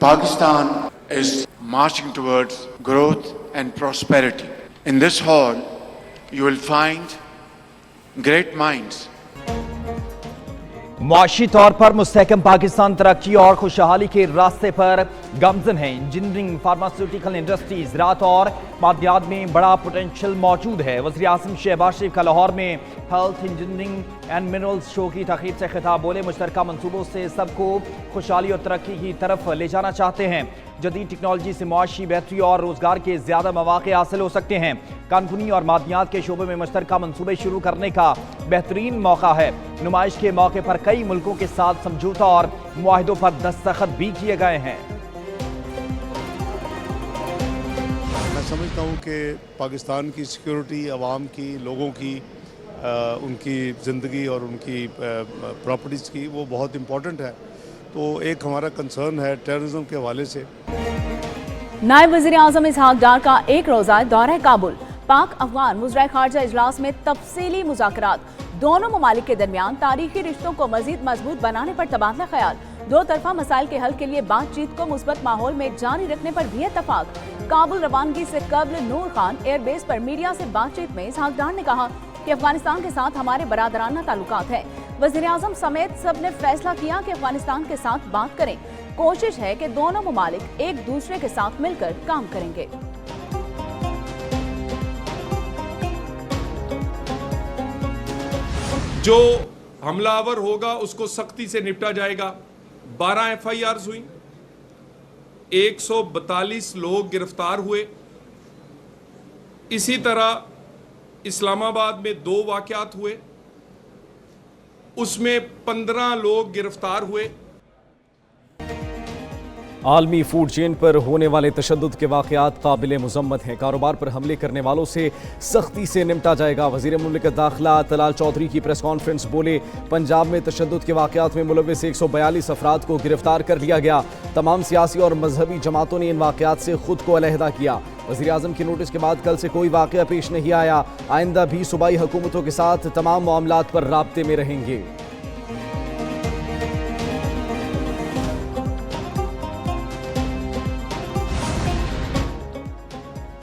Pakistan is marching towards growth and prosperity. In this hall, you will find great minds. मुआशी तौर पर मुस्तहकम पाकिस्तान तरक्की और खुशहाली के रास्ते पर गामजन है। इंजीनियरिंग, फार्मास्यूटिकल इंडस्ट्रीज, ज़राअत और मादियात में बड़ा पोटेंशियल मौजूद है। वज़ीर आज़म शहबाज शरीफ का लाहौर में health, engineering and minerals show की तक़रीब से खिताब बोले, मुश्तरका मनसूबों से सबको खुशहाली और तरक्की की तरफ ले जाना चाहते हैं। जदीद टेक्नोलॉजी से मुआशी बेहतरी और रोज़गार के ज़्यादा मौक़े हासिल हो सकते हैं। कानूनी और मादियात के शोबे में मुश्तरका मनसूबे शुरू करने का बेहतरीन मौका है। नुमाइश के मौके पर कई मुल्कों के साथ समझौता और मुआहिदों पर दस्तखत भी किए गए हैं। मैं समझता हूँ कि पाकिस्तान की सिक्योरिटी, आवाम की, लोगों की, उनकी ज़िंदगी और उनकी प्रॉपर्टीज़ की, वो बहुत इम्पोर्टेंट है। तो एक हमारा कंसर्न है टेररिज्म के हवाले से। नायब वज़ीर आज़म इसहाक डार का एक रोज़ा दौरा काबुल। पाक अफगान वज़ीर ख़ारजा इजलास में तफसीली मुज़ाकरात। दोनों ममालिक के दरमियान तारीखी रिश्तों को मज़ीद मजबूत बनाने पर तबादला ख्याल। दो तरफा मसाइल के हल के लिए बातचीत को मुस्बत माहौल में जारी रखने पर भी इत्तफाक। काबुल रवानगी से कबल नूर खान एयरबेस पर मीडिया से बातचीत में इसहाक डार ने कहा कि अफगानिस्तान के साथ हमारे बरादराना ताल्लुकात हैं। वज़ीर आज़म समेत सब ने फैसला किया कि अफगानिस्तान के साथ बात करें। कोशिश है कि दोनों ममालिक एक दूसरे के साथ मिलकर काम करेंगे। जो हमलावर होगा उसको सख्ती से निपटा जाएगा। 12 FIRs हुई, 142 लोग गिरफ्तार हुए। इसी तरह इस्लामाबाद में 2 वाक़यात हुए, उसमें 15 लोग गिरफ्तार हुए। आलमी फूड चेन पर होने वाले तशद्दुद के वाक़यात काबिल मुज़म्मत हैं। कारोबार पर हमले करने वालों से सख्ती से निपटा जाएगा। वज़ीर मुमलिकत दाखिला तलाल चौधरी की प्रेस कॉन्फ्रेंस बोले, पंजाब में तशद्दुद के वाक़यात में मुलव्विस 142 अफराद को गिरफ्तार कर लिया गया। तमाम सियासी और मजहबी जमातों ने इन वाक़यात से खुद को अलहदा किया। वज़ीर आज़म के नोटिस के बाद कल से कोई वाक़या पेश नहीं आया। आइंदा भी सूबाई हुकूमतों के साथ तमाम मामलात पर राब्ते में रहेंगे।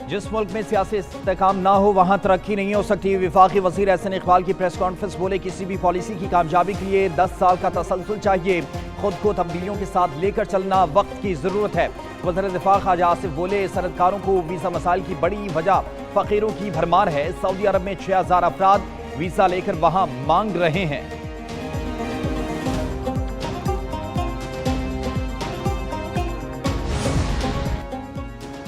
जिस मुल्क में सियासी इस्तेकाम ना हो वहाँ तरक्की नहीं हो सकती। वफाकी वज़ीर एहसन इकबाल की प्रेस कॉन्फ्रेंस बोले, किसी भी पॉलिसी की कामयाबी के लिए 10 साल का तसलसल चाहिए। खुद को तब्दीलियों के साथ लेकर चलना वक्त की ज़रूरत है। वज़ीर दिफा ख्वाजा आसिफ बोले, सनदकारों को वीज़ा मसाइल की बड़ी वजह फ़कीरों की भरमार है। सऊदी अरब में 6000 अफराद वीज़ा लेकर वहाँ मांग रहे हैं।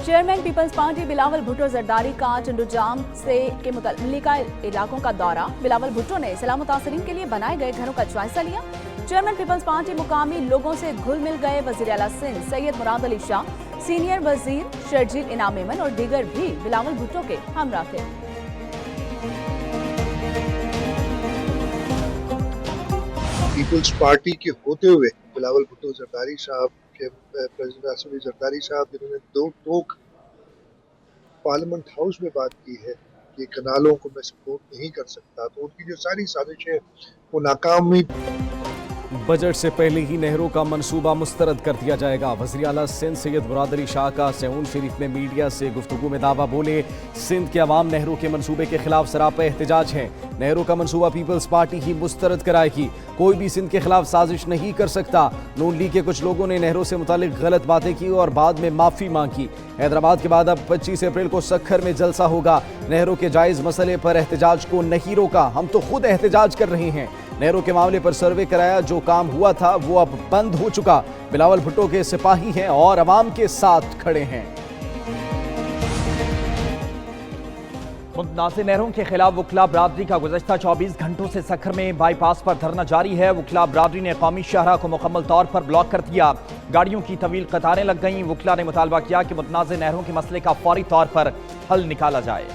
चेयरमैन पीपल्स पार्टी बिलावल भुट्टो जरदारी का चंडूजाम से के मुतल्लिका इलाकों का दौरा। बिलावल भुट्टो ने सैलाब मुतासरीन के लिए बनाए गए घरों का जायजा लिया। चेयरमैन पीपल्स पार्टी मुकामी लोगों से घुल मिल गए। वज़ीर आला सिंध सैयद मुराद अली शाह, सीनियर वज़ीर शर्जील इनाम मेमन और दीगर भी बिलावल भुट्टो के हमरा थे। पीपल्स पार्टी के होते हुए बिलावल भुट्टो जरदारी साहब के प्रेसिडेंट आसिफ अली जरदारी साहब, जिन्होंने 2 टोक पार्लियामेंट हाउस में बात की है कि कनालों को मैं सपोर्ट नहीं कर सकता, तो उनकी जो सारी साजिश है वो नाकाम हुई। बजट से पहले ही नहरों का मंसूबा मुस्तरद कर दिया जाएगा। वज़ीर आला सिंध सैयद मुराद अली शाह का सेहून शरीफ में मीडिया से गुफ्तगू में दावा। बोले, सिंध के अवाम नहरों के मंसूबे के खिलाफ सरापा एहतजाज है। नहरों का मंसूबा पीपल्स पार्टी ही मुस्तरद कराएगी। कोई भी सिंध के खिलाफ साजिश नहीं कर सकता। नून लीग के कुछ लोगों ने नहरों से मुतालिक गलत बातें की और बाद में माफ़ी मांगी। हैदराबाद के बाद अब 25 अप्रैल को सक्खर में जलसा होगा। नहरों के जायज़ मसले पर एहतजाज को नहीं रोका, हम तो खुद एहतजाज कर रहे हैं। नहरों के मामले पर सर्वे कराया, जो काम हुआ था वो अब बंद हो चुका। बिलावल भुट्टो के सिपाही हैं और अवाम के साथ खड़े हैं। मुतनाज़िर नहरों के खिलाफ वकला बरादरी का गुज़श्ता 24 घंटों से सक्खर में बाईपास पर धरना जारी है। वकला बरादरी ने कौमी शाहरा को मुकम्मल तौर पर ब्लॉक कर दिया। गाड़ियों की तवील कतारें लग गईं। वकला ने मुतालबा किया कि मुतनाज़िर नहरों के मसले का फौरी तौर पर हल निकाला जाए।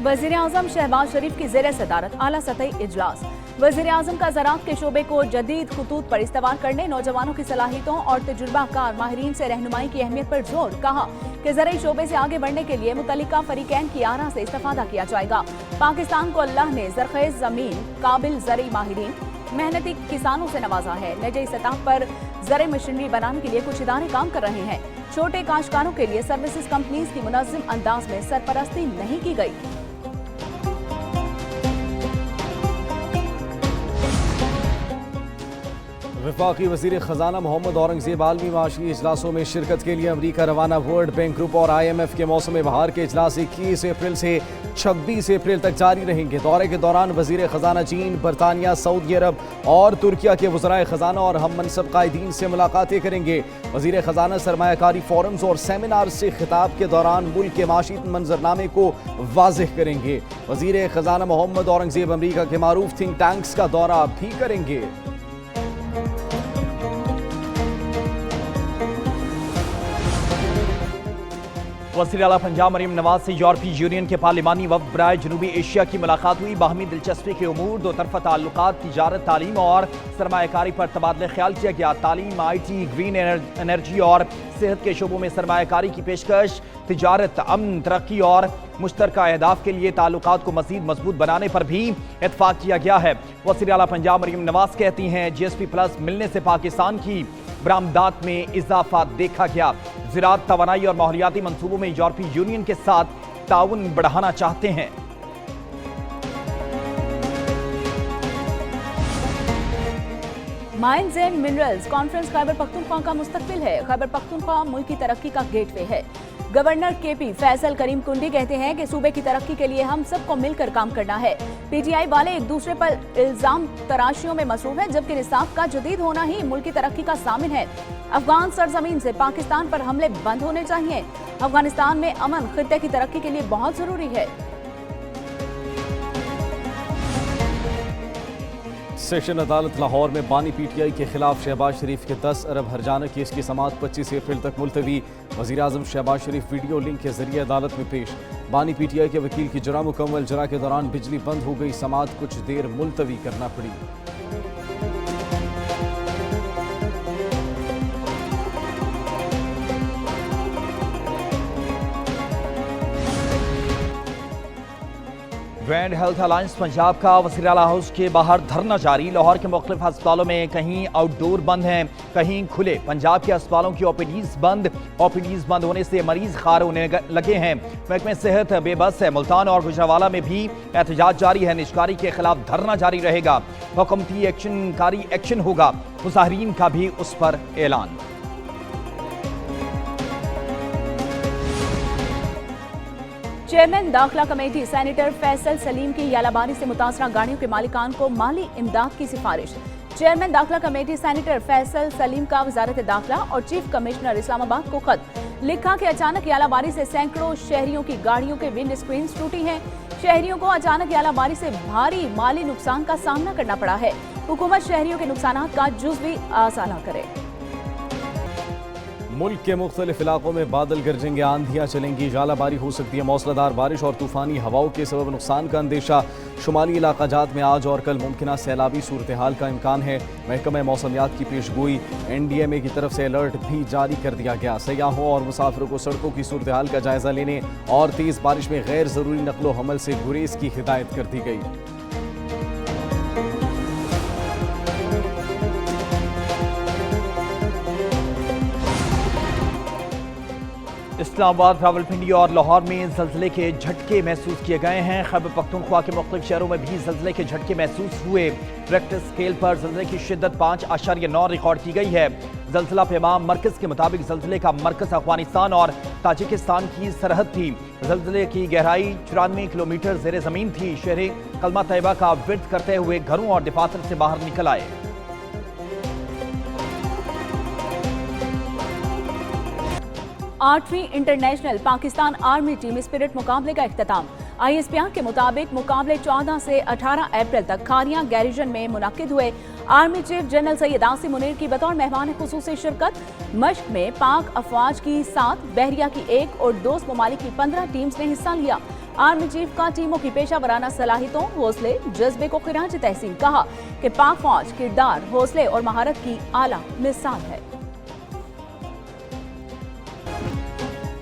वज़ीर आज़म शहबाज शरीफ की ज़ेर सदारत आला सतही इजलास। वज़ीर आज़म का ज़राअत के शोबे को जदीद खतूत पर इस्तेमाल करने, नौजवानों की सलाहियतों और तजुर्बाकार माहिरीन से रहनुमाई की अहमियत पर जोर। कहा कि ज़राई शोबे से आगे बढ़ने के लिए मुतल्लिका फरीकैन की आरा से इस्तेफादा किया जाएगा। पाकिस्तान को अल्लाह ने ज़रख़ेज़ ज़मीन, काबिल ज़रई माहिरीन, मेहनती किसानों से नवाजा है। निजी सतह पर ज़रई मशीनरी बनाने के लिए कुछ इदारे काम कर रहे हैं। छोटे काश्तकारों के लिए सर्विसेज कंपनीज की मुनज़्ज़म अंदाज में सरपरस्ती नहीं की गई। वफाकी वज़ीर ख़जाना मोहम्मद औरंगज़ेब आलमी माशी इजलासों में शिरकत के लिए अमरीका रवाना। वर्ल्ड बैंक ग्रुप और IMF के मौसम बहार के इजलास 21 अप्रैल से 26 अप्रैल तक जारी रहेंगे। दौरे के दौरान वज़ीर ख़जाना चीन, बरतानिया, सऊदी अरब और तुर्किया के वज़राए ख़जाना और हम मनसब कायदीन से मुलाकातें करेंगे। वज़ीर ख़जाना सरमायाकारी फोरम्स और सेमिनार से खिताब के दौरान मुल्क के माशी मंजरनामे को वाज़ेह करेंगे। वज़ीर ख़जाना मोहम्मद औरंगज़ेब अमरीका के मारूफ थिंक टैंक्स का दौरा भी करेंगे। वज़ीर आला पंजाब मरीम नवाज से यूरोपीय यूनियन के पार्लिमानी वफ़द बराए जनूबी एशिया की मुलाकात हुई। बाहमी दिलचस्पी के उमूर, दो तरफ़ा ताल्लुकात, तिजारत, तालीम और सरमायाकारी पर तबादला ख्याल किया गया। तालीम, IT, ग्रीन एनर्जी और सेहत के शोबों में सरमायाकारी की पेशकश, तिजारत, अमन, तरक्की और मुश्तरका अहदाफ के लिए ताल्लुकात को मज़ीद मजबूत बनाने पर भी इत्तफाक किया गया है। वज़ीर आला पंजाब मरीम नवाज कहती हैं, GSP प्लस मिलने से पाकिस्तान की बरामदात में इजाफा देखा गया। ज़राअत, तवानाई और माहौलियाती मंसूबों में यूरोपीय यूनियन के साथ ताउन बढ़ाना चाहते हैं। Mines and minerals conference Khyber Pakhtunkhwa का मुस्तकबिल है। खैबर पख्तूनख्वा मुल्क की तरक्की का गेटवे है। गवर्नर KP फैसल करीम कुंडी कहते हैं कि सूबे की तरक्की के लिए हम सबको मिलकर काम करना है। PTI वाले एक दूसरे पर इल्जाम तराशियों में मसरूफ है, जबकि निसाब का जदीद होना ही मुल्क की तरक्की का सामिन है। अफगान सरजमीन से पाकिस्तान पर हमले बंद होने चाहिए। अफगानिस्तान में अमन खित्ते की तरक्की के लिए बहुत जरूरी है। सेशन अदालत लाहौर में बानी PTI के खिलाफ शहबाज शरीफ के 10 अरब हर्जाना केस की समाअत 25 अप्रैल तक मुलतवी। वज़ीर आज़म शहबाज शरीफ वीडियो लिंक के जरिए अदालत में पेश। बानी PTI के वकील की जरा मुकम्मल जरा के दौरान बिजली बंद हो गई, समाअत कुछ देर मुलतवी करना पड़ी। ग्रैंड हेल्थ अलायंस पंजाब का वज़ीर आला हाउस के बाहर धरना जारी। लाहौर के मुख्तलिफ अस्पतालों में कहीं आउटडोर बंद हैं, कहीं खुले। पंजाब के अस्पतालों की OPDs बंद होने से मरीज खार होने लगे हैं। महकमे सेहत बेबस है। मुल्तान और गुजरावाला में भी एहतजाज जारी है। निजकारी के खिलाफ धरना जारी रहेगा। हुकूमती एक्शन होगा। मुजाहिरीन का भी उस पर ऐलान। चेयरमैन दाखिला कमेटी सेनेटर फैसल सलीम की यालाबारी से मुतासरा गाड़ियों के मालिकान को माली इमदाद की सिफारिश। चेयरमैन दाखिला कमेटी सेनेटर फैसल सलीम का वजारत दाखिला और चीफ कमिश्नर इस्लामाबाद को खत लिखा कि अचानक यालाबारी से सैकड़ों शहरियों की गाड़ियों के विंड स्क्रीन टूटी हैं। शहरियों को अचानक यालाबारी से भारी माली नुकसान का सामना करना पड़ा है। हुकूमत शहरियों के नुकसान का जुज़वी आसाना करे। मुल्क के मुख्तलिफ इलाकों में बादल गरजेंगे, आंधियां चलेंगी, जालाबारी हो सकती है। मौसलाधार बारिश और तूफानी हवाओं के सबब नुकसान का अंदेशा। शुमाली इलाका जात में आज और कल मुमकिन सैलाबी सूरत हाल का इम्कान है। महकमा मौसमियात की पेशगोई NDMA की तरफ से अलर्ट भी जारी कर दिया गया। सयाहों और मुसाफिरों को सड़कों की सूरत हाल का जायजा लेने और तेज बारिश में गैर जरूरी नकलो हमल से गुरेज की हिदायत कर दी गई। इस्लामाबाद, रावलपिंडी और लाहौर में ज़ल्ज़ले के झटके महसूस किए गए हैं। खैबर पख्तूनख्वा के मुख्तलिफ शहरों में भी ज़ल्ज़ले के झटके महसूस हुए। रेक्टर स्केल पर ज़ल्ज़ले की शिद्दत 5.9 रिकॉर्ड की गई है। ज़ल्ज़ला पैमाम मरकज़ के मुताबिक ज़ल्ज़ले का मरकज़ अफगानिस्तान और ताजिकिस्तान की सरहद थी। ज़ल्ज़ले की गहराई 94 किलोमीटर ज़ेर ज़मीन थी। शहरी कलमा तैयबा का विर्द करते हुए घरों और दफातर से बाहर निकल आए। 8वीं international Pakistan army team spirit मुकाबले का इख्तिताम। ISPR के मुताबिक मुकाबले 14 से 18 अप्रैल तक खारियां गैरिजन में मुनक्किद हुए। Army chief general Syed Asim Munir की बतौर मेहमान खुसूसी शिरकत। मश्क में पाक अफवाज की 7, बहरिया की 1 और दोस्त ममालिक की 15 टीम्स ने हिस्सा लिया। आर्मी चीफ का टीमों की पेशा वराना सलाहियतों, हौसले, जज्बे को खिराज तहसीन कहा कि पाक फौज किरदार, हौसले और महारत की आला मिसाल है।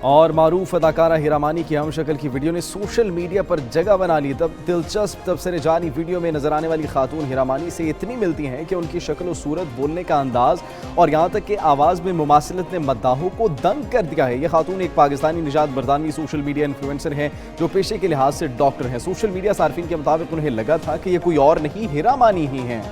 और मारूफ अदाकारा हीरा मानी की हम शक्ल की वीडियो ने सोशल मीडिया पर जगह बना ली। तब दिलचस्प तबसरे जानी वीडियो में नजर आने वाली खातून हीरा मानी से इतनी मिलती हैं कि उनकी शक्ल और सूरत, बोलने का अंदाज और यहाँ तक कि आवाज़ में मुमासिलत ने मद्दाहों को दंग कर दिया है। ये खातून एक पाकिस्तानी निजात बरतानवी सोशल मीडिया इन्फ्लुएंसर हैं जो पेशे के लिहाज से डॉक्टर हैं। सोशल मीडिया सार्फिन के मुताबिक उन्हें लगा था कि ये कोई और नहीं हीरा मानी ही हैं।